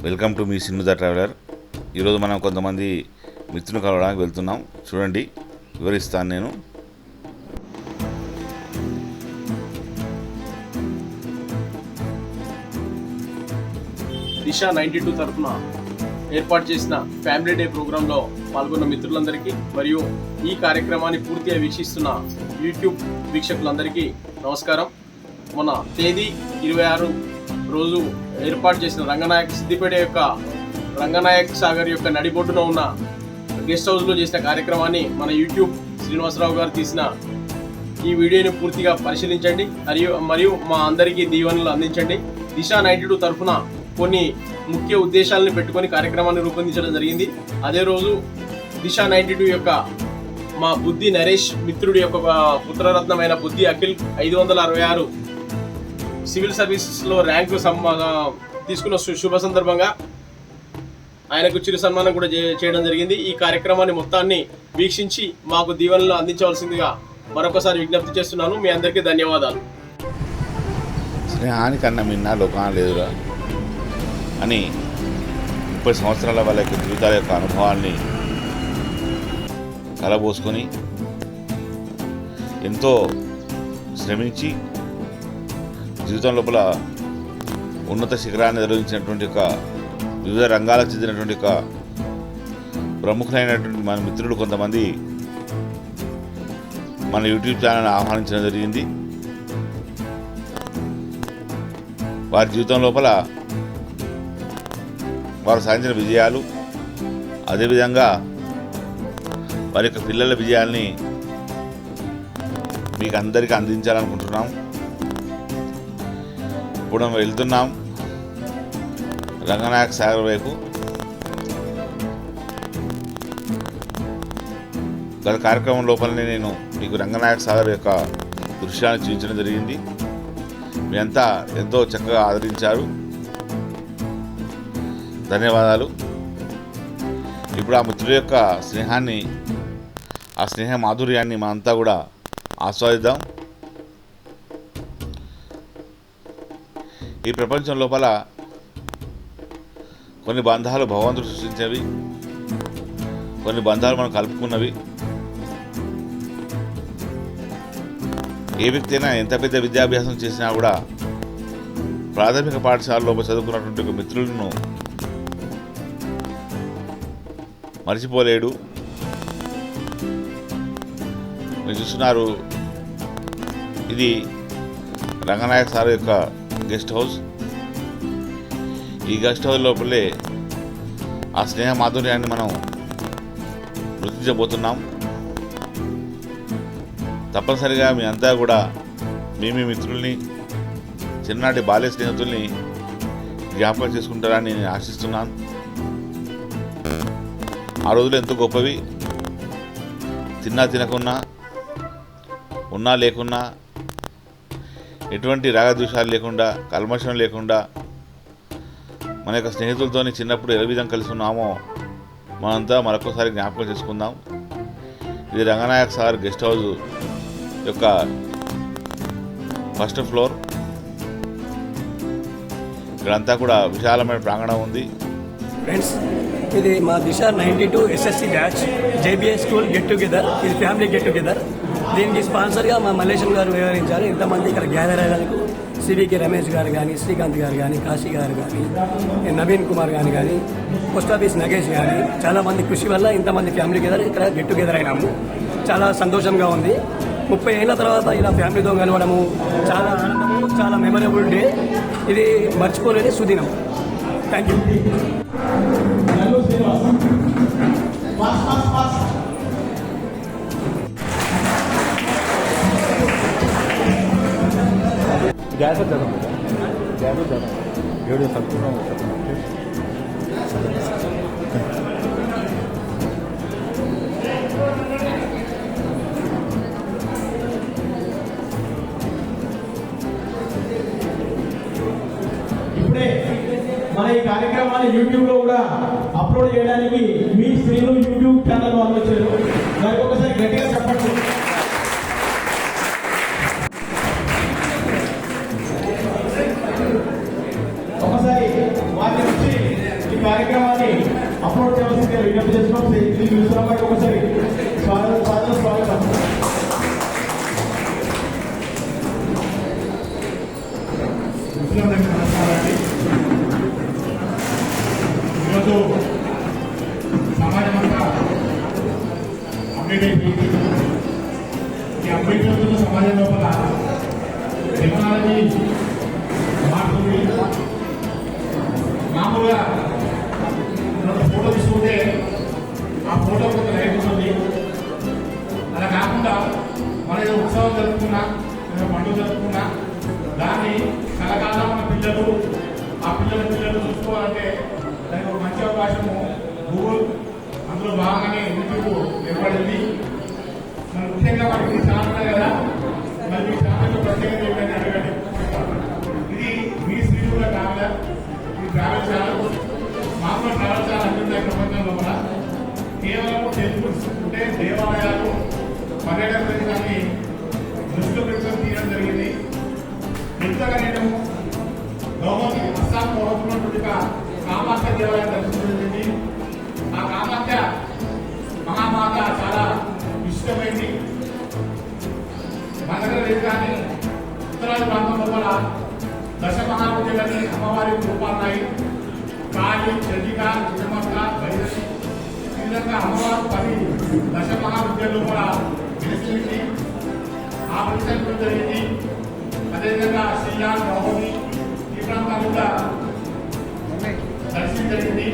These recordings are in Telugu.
Welcome to me cinema traveller. ఈరోజు మనం కొంతమంది మిత్రులు కలవడానికి వెళ్తున్నాం. చూడండి, వివరిస్తాను నేను. దిశ 92 తరఫున ఏర్పాటు చేసిన ఫ్యామిలీ డే ప్రోగ్రాంలో పాల్గొన్న మిత్రులందరికీ మరియు ఈ కార్యక్రమాన్ని పూర్తిగా వీక్షిస్తున్న యూట్యూబ్ వీక్షకులందరికీ నమస్కారం. మన తేదీ 26 రోజు ఏర్పాటు చేసిన సిద్దిపేట యొక్క రంగనాయక్ సాగర్ యొక్క నడిబొడ్డున ఉన్న గెస్ట్ హౌస్లో చేసిన కార్యక్రమాన్ని మన యూట్యూబ్ శ్రీనివాసరావు గారు తీసిన ఈ వీడియోని పూర్తిగా పరిశీలించండి మరియు మా అందరికీ దీవెనలు అందించండి. దిశ 92 తరఫున కొన్ని ముఖ్య ఉద్దేశాలను పెట్టుకొని కార్యక్రమాన్ని రూపొందించడం జరిగింది. అదే రోజు దిశ 92 యొక్క మా బుద్ధి నరేష్ మిత్రుడి యొక్క పుత్రరత్నమైన బుద్ధి అఖిల్ 566 సివిల్ సర్వీసెస్లో ర్యాంకు తీసుకున్న శుభ సందర్భంగా ఆయనకు చిరు సన్మానం కూడా చేయడం జరిగింది. ఈ కార్యక్రమాన్ని మొత్తాన్ని వీక్షించి మాకు దీవెనలు అందించవలసిందిగా మరొకసారి విజ్ఞప్తి చేస్తున్నాను. మీ అందరికీ ధన్యవాదాలు. స్నేహానికన్నా మిన్న లోకాన లేదురా అని 30 సంవత్సరాల వాళ్ళ యొక్క జీవితాల యొక్క అనుభవాల్ని కలబోసుకొని ఎంతో శ్రమించి జీవితం లోపల ఉన్నత శిఖరాన్ని నిర్వహించినటువంటి ఒక వివిధ రంగాలకు చెందినటువంటి ఒక ప్రముఖులైనటువంటి మన మిత్రులు కొంతమంది మన యూట్యూబ్ ఛానల్ని ఆహ్వానించడం జరిగింది. వారి జీవితం లోపల వారు సాధించిన విజయాలు, అదేవిధంగా వారి యొక్క పిల్లల విజయాల్ని మీకు అందరికీ అందించాలనుకుంటున్నాం. ఇప్పుడు మనం వెళ్తున్నాం రంగనాయక సాగర్ వైపు. గత కార్యక్రమం లోపలనే నేను మీకు రంగనాయక సాగర్ యొక్క దృశ్యాన్ని చూపించడం జరిగింది. మీ అంతా ఎంతో చక్కగా ఆదరించారు, ధన్యవాదాలు. ఇప్పుడు ఆ మిత్రుల యొక్క స్నేహాన్ని, ఆ స్నేహ మాధుర్యాన్ని మనంతా కూడా ఆస్వాదిద్దాం. ఈ ప్రపంచం లోపల కొన్ని బంధాలు భగవంతుడు సృష్టించేవి, కొన్ని బంధాలు మనం కలుపుకున్నవి. ఏ వ్యక్తి అయినా ఎంత పెద్ద విద్యాభ్యాసం చేసినా కూడా ప్రాథమిక పాఠశాలలో చదువుకున్నటువంటి ఒక మిత్రులను మర్చిపోలేడు. మీరు చూస్తున్నారు, ఇది రంగనాయక సార్ యొక్క గెస్ట్ హౌస్. ఈ గెస్ట్ హౌస్ లోపలే ఆ స్నేహ మాధుర్యాన్ని మనం గుర్తించబోతున్నాం. తప్పనిసరిగా మీ అంతా కూడా మీ మిత్రుల్ని, చిన్ననాటి బాల్య స్నేహితుల్ని జ్ఞాపకం చేసుకుంటారని నేను ఆశిస్తున్నాను. ఆ రోజులు ఎంతో గొప్పవి. తిన్నా తినకున్నా, ఉన్నా లేకున్నా, ఎటువంటి రాగద్వేషాలు లేకుండా, కల్మషం లేకుండా మన యొక్క స్నేహితులతో చిన్నప్పుడు ఏ విధంగా కలిసి ఉన్నామో మనంతా మరొకసారి జ్ఞాపకం చేసుకుందాం. ఇది రంగనాయక సాగర్ గెస్ట్ హౌస్ యొక్క ఫస్ట్ ఫ్లోర్. ఇక్కడంతా కూడా విశాలమైన ప్రాంగణం ఉంది. ఫ్రెండ్స్, ఇది మా దిశ 92 SSC batch JBS school get together. ఇది ఫ్యామిలీ గెట్ టుగెదర్. దీనికి స్పాన్సర్గా మా మల్లేశం గారు వివరించారు. ఇంతమంది ఇక్కడ గ్యాదర్ అయ్యేందుకు సివికే రమేష్ గారు కానీ, శ్రీకాంత్ గారు కానీ, కాశీ గారు కానీ, నవీన్ కుమార్ గారు కానీ, పోస్ట్ ఆఫీస్ నగేష్ కానీ, చాలామంది కృషి వల్ల ఇంతమంది ఫ్యామిలీ గెదర్ ఇక్కడ గెట్ టుగెదర్ అయినాము. చాలా సంతోషంగా ఉంది. 30 ఏళ్ళ తర్వాత ఇలా ఫ్యామిలీతో కలవడము చాలా ఆనందము, చాలా మెమరబుల్ డే. ఇది మర్చిపోలేని సుదినం. Thank you. गैस वीडियो सब ఇప్పుడే మన ఈ కార్యక్రమాన్ని యూట్యూబ్ లో కూడా అప్లోడ్ చేయడానికి మీ శ్రీను యూట్యూబ్ ఛానల్ వాళ్ళు వచ్చారు. మరి ఒకసారి గట్టిగా చెప్పండి. ఒకసారి వారి నుంచి కార్యక్రమాన్ని అప్లోడ్ చేయాల్సిందిగా విజ్ఞప్తి చేస్తున్నాం. శ్రీ విశ్వరామ్ గారికి ఒకసారి స్వాగతం. మిత్రులందరికీ నమస్కారాన్ని. ఈరోజు సమాజం అంతా అప్డేట్ అయిపోయింది. ఈ అప్డేట్ అవుతున్న సమాజం లోపల టెక్నాలజీ మారుతుంది. మామూలుగా ఫోటో తీసుకుంటే ఆ ఫోటో కొంత లైట్ ఉంటుంది. అలా కాకుండా మన ఏదో ఉత్సవం జరుపుకున్నా ఏదో పండుగ జరుపుకున్నా దాన్ని కలకాలం మన పిల్లలు ఆ పిల్లలు చూసుకోవాలంటే దానికి ఒక మంచి అవకాశము గూగుల్, అందులో బాగానే యూట్యూబ్ ఏర్పడింది. మరి ముఖ్యంగా మనకి ఛానల్ ఉన్నాయి కదా, మరి మీ ఛానల్ ప్రత్యేకత ఏంటని అడగండి. ఇది మీ శ్రీకూల ట్రావెలర్, ఈ ట్రావెల్ ఛానల్ మామూలు ట్రావెల్ ఛానల్ అంటుంది ప్రపంచం లోపల. కేవలం టెంపుల్స్ అంటే దేవాలయాలు, పర్యాటక ప్రదేశాన్ని దృష్టిలో పెట్టుకొని తీయడం జరిగింది. ఇంతగా నేను గౌహతి అస్సాం గౌహతున్నటువంటి కామాఖ్య దేవాలయం దర్శించడం జరిగింది. ఆ కామాఖ్య మహామాత చాలా ఇష్టమైంది. మన దగ్గర లేదు కానీ ఉత్తరాది ప్రాంతం లోపల దశ మహావిద్యలని అమ్మవారి రూపాలున్నాయి. కాళి, చండిక, చిన్నమక్క, భైరవి, ఈ విధంగా అమ్మవారు 10 దశ మహావిద్యల లోపల వెలిసింది. ఆ ప్రదేశం జరిగింది. అదేవిధంగా శ్రీయాన్, గౌహతి ఈ ప్రాంతాలు కూడా దర్శనం జరిగింది.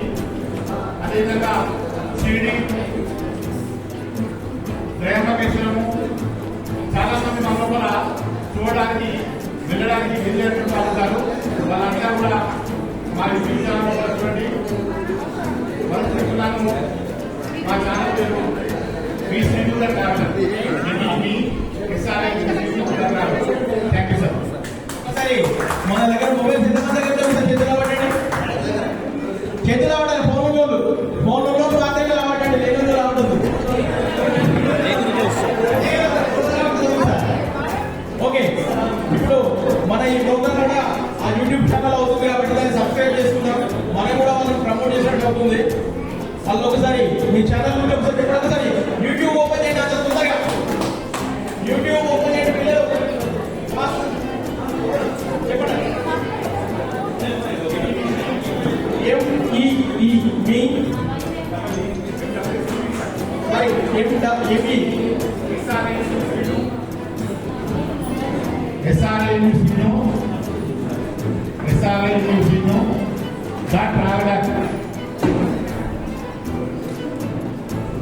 అదేవిధంగా షిరిడి, త్రయంబకేశ్వరము చాలా మంది మన లోపల చూడడానికి వెళ్ళడానికి వెళ్ళేటువంటి ఉంటారు. వాళ్ళంతా కూడా మా యూట్యూబ్ ఛానల్ లోపల చూడండి. వాళ్ళు చెప్తున్నాను, మా ఛానల్ పేరు మీ శ్రీకూల ట్రావెలర్. Thank you sir. ఒకసారి మన దగ్గర మొబైల్స్ ఎంతమంది దగ్గర చేతులు రావటండి, చేతులు రావడానికి ఫోన్ రోజు మాత్రమే రావటండి, లేని రావద్దు. ఓకే, ఇప్పుడు మన ఈ ప్రోగ్రామ్ కూడా ఆ యూట్యూబ్ ఛానల్ అవుతుంది కాబట్టి దాన్ని సబ్స్క్రైబ్ చేసుకుందాం. మనం కూడా వాళ్ళని ప్రమోట్ చేసినట్టు అవుతుంది. వాళ్ళు ఒకసారి మీ ఛానల్ నుండి ఒకసారి చెప్పండి. ఒకసారి యూట్యూబ్ ఓపెన్ చేయండి. అంత తొందరగా యూట్యూబ్ ఓపెన్ చేయండి పిల్లలు. చెప్పండి.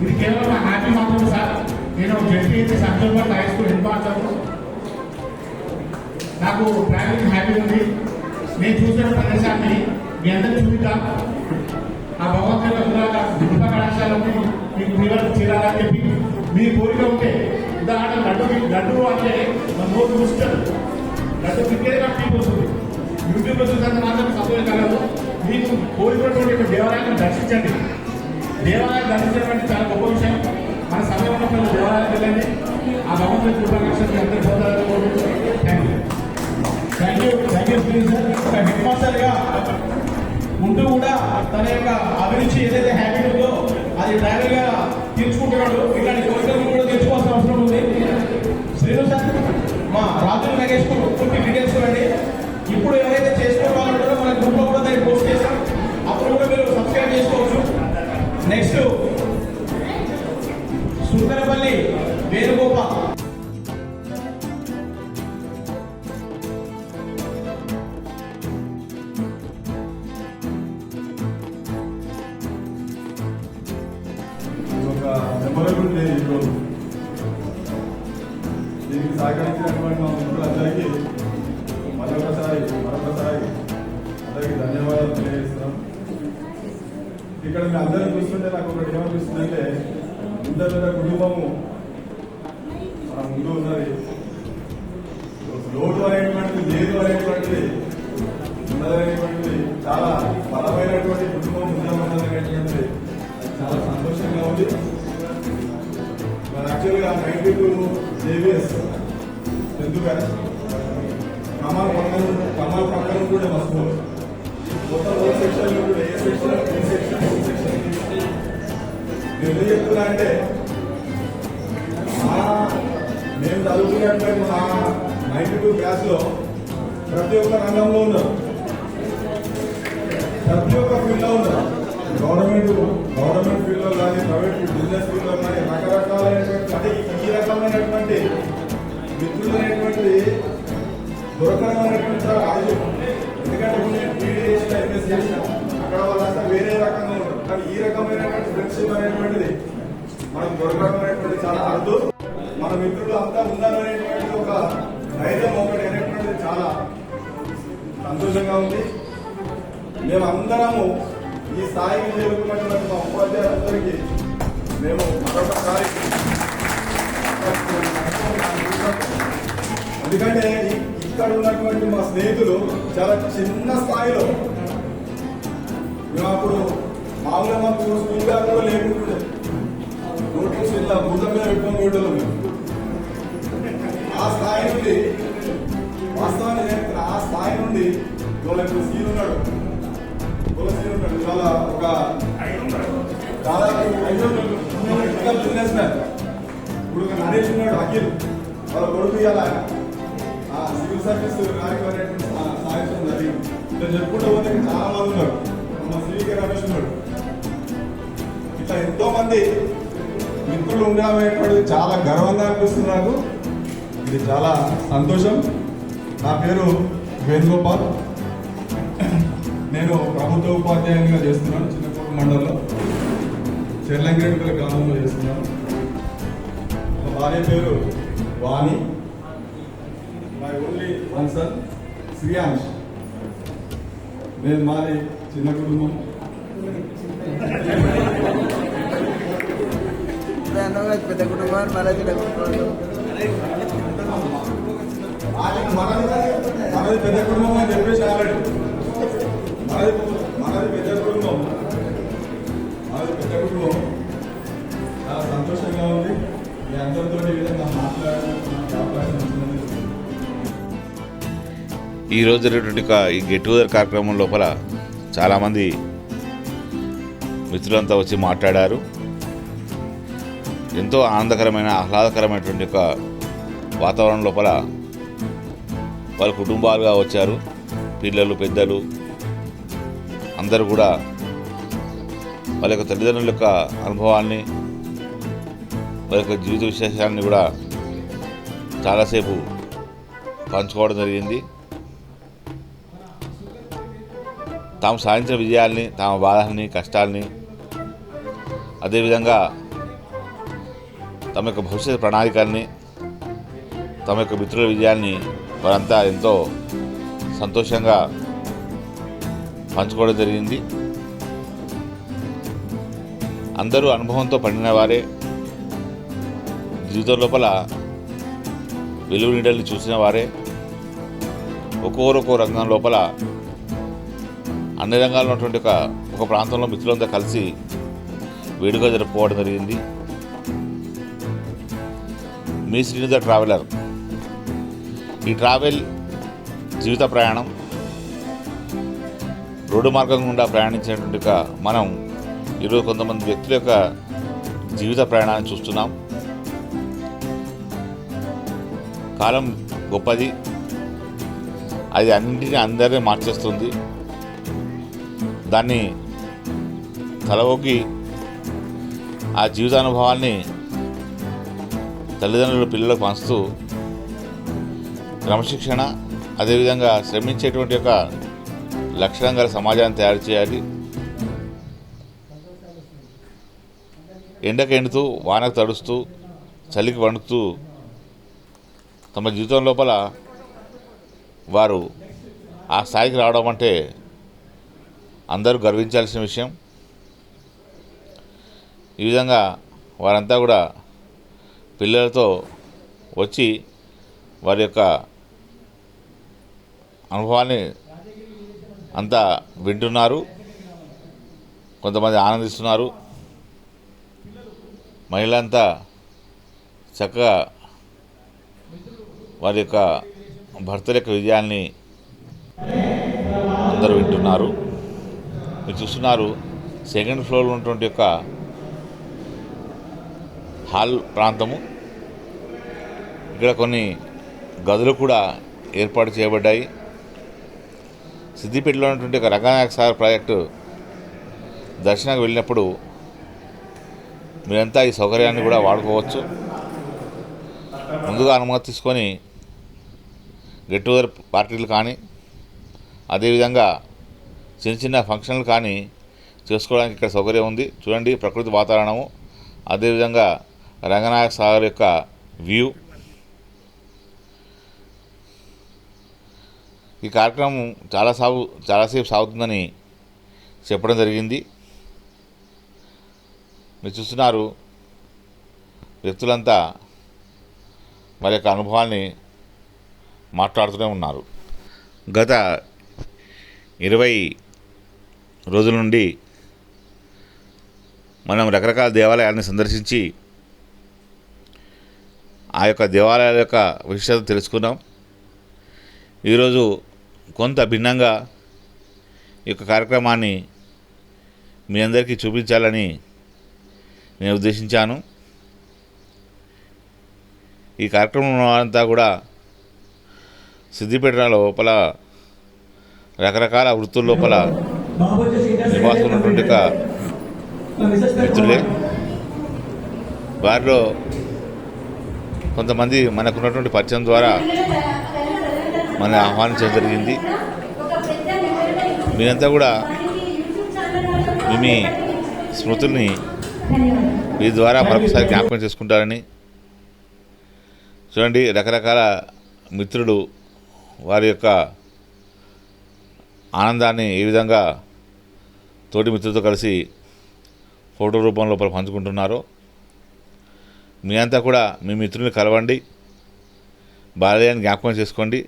ఇది కేవలం నా హ్యాపీ మాత్రమే సార్. నేను ZP Santosh high school head master. నాకు ట్రావెలింగ్ హ్యాపీ ఉంది. నేను చూసిన ప్రదేశాన్ని మీ అందరికీ చూపిద్దాం. ఆ భగవంతుల కృప కళాశాలని మీకు పిల్లలు చేరాలని చెప్పి మీ కోరిక ఉంటే, ఉదాహరణ లడ్డు అంటే మన నోటు చూస్తారు, లడ్డు తిరిగే టీవీ వస్తుంది. యూట్యూబ్లో చూసినంత మాత్రం సంతోషం కలదు. మీకు కోరికటువంటి దేవాలయాన్ని దర్శించండి. దేవాలయం దర్శించడం అంటే చాలా గొప్ప విషయం. మన సమయం ఉన్నప్పుడు దేవాలయానికి వెళ్ళండి. ఆ భగవంతుడి కృప కళాశాలని అందరూ పొందాలని కోరుకుంటున్నాను. Thank you sir. హెడ్ మాస్టర్గా ఉంటూ కూడా తన యొక్క అభిరుచి ఏదైతే హ్యాబిట్ ఉందో అది ట్రావెల్ గా తీర్చుకుంటున్నాడు. ఇలాంటి కోరికలు కూడా తీర్చుకోవాల్సిన అవసరం ఉంది. శ్రీను సార్, మా రాజు నగేష్ పూర్తి డీటెయిల్స్ ఇవ్వండి. ఇప్పుడు ఎవరైతే చేసుకోవాలంటారో మన గ్రూప్ లో కూడా దాన్ని పోస్ట్ చేస్తాం. అప్పుడు కూడా మీరు సబ్స్క్రైబ్ చేసుకోవచ్చు. Next Sundarapalli Venugopal. Memorable day ఈరోజు. దీనికి సహకరించినటువంటి మా మిత్రులందరికీ మరొకసారి అందరికీ ధన్యవాదాలు తెలియజేస్తున్నాం. ఇక్కడ మీ అందరూ చూస్తుంటే నాకు ఒకటి ఏమనిపిస్తుందంటే, ఇంత పెద్ద కుటుంబము మన ముందు ఉన్నది. లోటు అనేటువంటిది లేదు అనేటువంటిది ఉన్నదనేటువంటిది చాలా బలమైనటువంటి కుటుంబం ఉన్నదనేటువంటిది చాలా సంతోషంగా ఉంది. యాక్చువల్గా 92 JBS ఎందుకంటే కమల్ పక్కన కూడా వస్తుంది. మొత్తం సెక్షన్ ఏ సెక్షన్ ఎందుకు చెప్తున్నా అంటే మేము చదువుకున్నటువంటి మా 92 క్లాస్లో ప్రతి ఒక్క రంగంలో ఉన్నారు, ప్రతి ఒక్క ఫీల్డ్లో ఉన్నారు. గవర్నమెంట్ ఫీల్డ్లో కానీ ప్రైవేట్ బిజినెస్ ఫీల్డ్లో కానీ రకరకాలైనటువంటి అంటే ఈ రకమైనటువంటి మిత్రులు అనేటువంటిది దొరకడం అనేటువంటి చాలా ఆలోచన. ఎందుకంటే నేను బీడీ చేసిన ఎంఎస్ చేసిన అక్కడ వాళ్ళంతా వేరే రకంగా ఉన్నారు, కానీ ఈ రకమైనటువంటి ఫ్రెండ్షిప్ అనేటువంటిది మనం దొరకడం అనేటువంటి చాలా అరుదు. మన మిత్రులు అంతా ఉన్నారనేటువంటి ఒక ధైర్యం ఒకటి అనేటువంటిది చాలా సంతోషంగా ఉంది. మేమందరము ఈ స్థాయికి చేరుకున్నటువంటి మా ఉపాధ్యాయులందరికీ మేము మరొకసారి ఎందుకంటే ఇక్కడ ఉన్నటువంటి మా స్నేహితులు చాలా చిన్న స్థాయిలో మేము అప్పుడు మామూలుగా మాకు స్కూల్ బ్యాగ్ కూడా లేకుంటుండే నోట్బుక్స్ ఇలా భూతం మీద పెట్టుకొని పోయేటోళ్ళం మేము. ఆ స్థాయి నుండి వాస్తవాన్ని చెప్తున్నా, ఆ స్థాయి నుండి ఇవాళ సీన్ ఉన్నాడు, ఇవాళ ఒక దాదాపు 500 బిజినెస్ మ్యాన్. ఇప్పుడు ఒక నరేష్ ఉన్నాడు, అఖిల్ వాళ్ళ కొడుకు ఇవాళ సివిల్ సర్వీస్ కార్యక్రమం సాధించడం జరిగింది. ఇట్లా చెప్పుకుంటూ పోతే చాలా మంది ఉన్నారు. మా శ్రీకే రమేష్ ఉన్నాడు. ఇట్లా ఎంతో మంది మిత్రులు ఉండేటువంటిది చాలా గర్వంగా అనిపిస్తుంది నాకు. ఇది చాలా సంతోషం. నా పేరు వేణుగోపాల్. నేను ప్రభుత్వ ఉపాధ్యాయునిగా చేస్తున్నాను. చిన్నకోట మండలంలో చెర్లంగేడుపల్లి గ్రామంలో చేస్తున్నాను. మా భార్య పేరు Vani. My only one son Shreyansh. నేను మాది చిన్న కుటుంబం. పెద్ద కుటుంబాన్ని మళ్ళీ చిన్న కుటుంబాలు మనది పెద్ద కుటుంబం అని చెప్పేసి ఆల్రెడీ మనది పెద్ద కుటుంబం. చాలా సంతోషంగా ఉంది. మీ అందరితో ఈ విధంగా మాట్లాడడానికి అవకాశం ఇచ్చినందుకు. ఈరోజు జరిగినటువంటి ఈ గెట్ టుగెదర్ కార్యక్రమం లోపల చాలామంది మిత్రులంతా వచ్చి మాట్లాడారు. ఎంతో ఆనందకరమైన ఆహ్లాదకరమైనటువంటి ఒక వాతావరణం లోపల వాళ్ళ కుటుంబాలుగా వచ్చారు. పిల్లలు పెద్దలు అందరూ కూడా వాళ్ళ యొక్క తల్లిదండ్రుల యొక్క అనుభవాల్ని వాళ్ళ యొక్క జీవిత విశేషాలని కూడా చాలాసేపు పంచుకోవడం జరిగింది. తాము సాధించిన విజయాల్ని, తమ బాధల్ని, కష్టాల్ని, అదేవిధంగా తమ యొక్క భవిష్యత్ ప్రణాళికల్ని, తమ యొక్క మిత్రుల విజయాల్ని వారంతా ఎంతో సంతోషంగా పంచుకోవడం జరిగింది. అందరూ అనుభవంతో పండిన వారే, జీవితం లోపల వెలుగు నీడల్ని చూసిన వారే, ఒక్కొక్క రంగం లోపల అన్ని రంగాల్లో ఉన్నటువంటి ఒక ప్రాంతంలో మిత్రులంతా కలిసి వేడుక జరుపుకోవడం జరిగింది. మీ శ్రీనిధ ట్రావెలర్. ఈ ట్రావెల్ జీవిత ప్రయాణం. రోడ్డు మార్గం గుండా ప్రయాణించినటువంటి మనం ఈరోజు కొంతమంది వ్యక్తుల యొక్క జీవిత ప్రయాణాన్ని చూస్తున్నాం. కాలం గొప్పది, అది అన్నింటినీ అందరినీ మార్చేస్తుంది. దాన్ని తలవొగ్గి ఆ జీవితానుభవాల్ని తల్లిదండ్రుల పిల్లలకు పంచుతూ క్రమశిక్షణ, అదేవిధంగా శ్రమించేటువంటి యొక్క లక్షణం గల సమాజాన్ని తయారు చేయాలి. ఎండకు ఎండుతూ, వానకు తడుస్తూ, చలికి వణుకుతూ తమ జీవితం లోపల వారు ఆ స్థాయికి రావడం అంటే అందరూ గర్వించాల్సిన విషయం. ఈ విధంగా వారంతా కూడా పిల్లలతో వచ్చి వారి యొక్క అనుభవాన్ని అంతా వింటున్నారు. కొంతమంది ఆనందిస్తున్నారు. మహిళలంతా చక్కగా వారి యొక్క భర్తల యొక్క విజయాల్ని అందరూ వింటున్నారు. మీరు చూస్తున్నారు, సెకండ్ ఫ్లోర్లో ఉన్నటువంటి యొక్క హాల్ ప్రాంతము. ఇక్కడ కొన్ని గదులు కూడా ఏర్పాటు చేయబడ్డాయి. సిద్దిపేటలో ఉన్నటువంటి ఒక రంగనాయక సాగర్ ప్రాజెక్టు దర్శనానికి వెళ్ళినప్పుడు మీరంతా ఈ సౌకర్యాన్ని కూడా వాడుకోవచ్చు. ముందుగా అనుమతి తీసుకొని గెట్ టుగెదర్ పార్టీలు కానీ అదేవిధంగా చిన్న చిన్న ఫంక్షన్లు కానీ చేసుకోవడానికి ఇక్కడ సౌకర్యం ఉంది. చూడండి ప్రకృతి వాతావరణము, అదేవిధంగా రంగనాయక సాగర్ యొక్క వ్యూ. ఈ కార్యక్రమం చాలాసేపు సాగుతుందని చెప్పడం జరిగింది. మీరు చూస్తున్నారు వ్యక్తులంతా వారి యొక్క అనుభవాల్ని మాట్లాడుతూనే ఉన్నారు. గత 20 రోజుల నుండి మనం రకరకాల దేవాలయాలను సందర్శించి ఆ యొక్క దేవాలయాల యొక్క విశిష్టత తెలుసుకున్నాం. ఈరోజు కొంత భిన్నంగా ఈ యొక్క కార్యక్రమాన్ని మీ అందరికీ చూపించాలని నేను ఉద్దేశించాను. ఈ కార్యక్రమం అంతా కూడా సిద్దిపేట లోపల రకరకాల వృత్తుల లోపల నివాసం ఉన్నటువంటి మిత్రులే. వారిలో కొంతమంది మనకున్నటువంటి పరిచయం ద్వారా మన ఆహ్వానించడం జరిగింది. మీరంతా కూడా మీ స్మృతుల్ని మీ ద్వారా మరొకసారి జ్ఞాపకం చేసుకుంటారని. చూడండి రకరకాల మిత్రులు వారి యొక్క ఆనందాన్ని ఏ విధంగా తోటి మిత్రులతో కలిసి ఫోటో రూపంలో పంచుకుంటున్నారో. మీ అంతా కూడా మీ మిత్రుల్ని కలవండి, బాల్యాన్ని జ్ఞాపకం చేసుకోండి,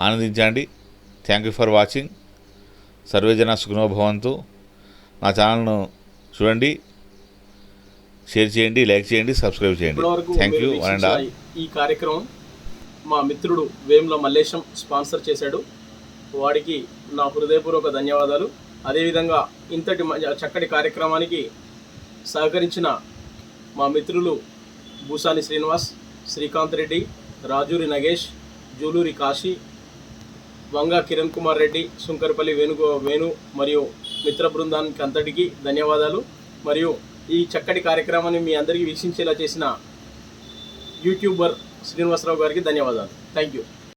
ఆనందించండి. Thank you for watching. Survey జన సుఖినో భవంతు. నా ఛానల్ను చూడండి, షేర్ చేయండి, లైక్ చేయండి, సబ్స్క్రైబ్ చేయండి. Thank you one and all. ఈ కార్యక్రమం మా మిత్రుడు వేముల మల్లేశం స్పాన్సర్ చేశాడు. వాడికి నా హృదయపూర్వక ధన్యవాదాలు. అదేవిధంగా ఇంతటి చక్కటి కార్యక్రమానికి సహకరించిన మా మిత్రులు భూసాని శ్రీనివాస్, శ్రీకాంత్ రెడ్డి, రాజూరి నగేష్, జూలూరి కాశీ, వంగ కిరణ్ కుమార్ రెడ్డి, సుంకరపల్లి వేణు మరియు మిత్ర బృందానికి అంతటికి ధన్యవాదాలు. మరియు ఈ చక్కటి కార్యక్రమాన్ని మీ అందరికీ వీక్షించేలా చేసిన యూట్యూబర్ శ్రీనివాసరావు గారికి ధన్యవాదాలు. Thank you.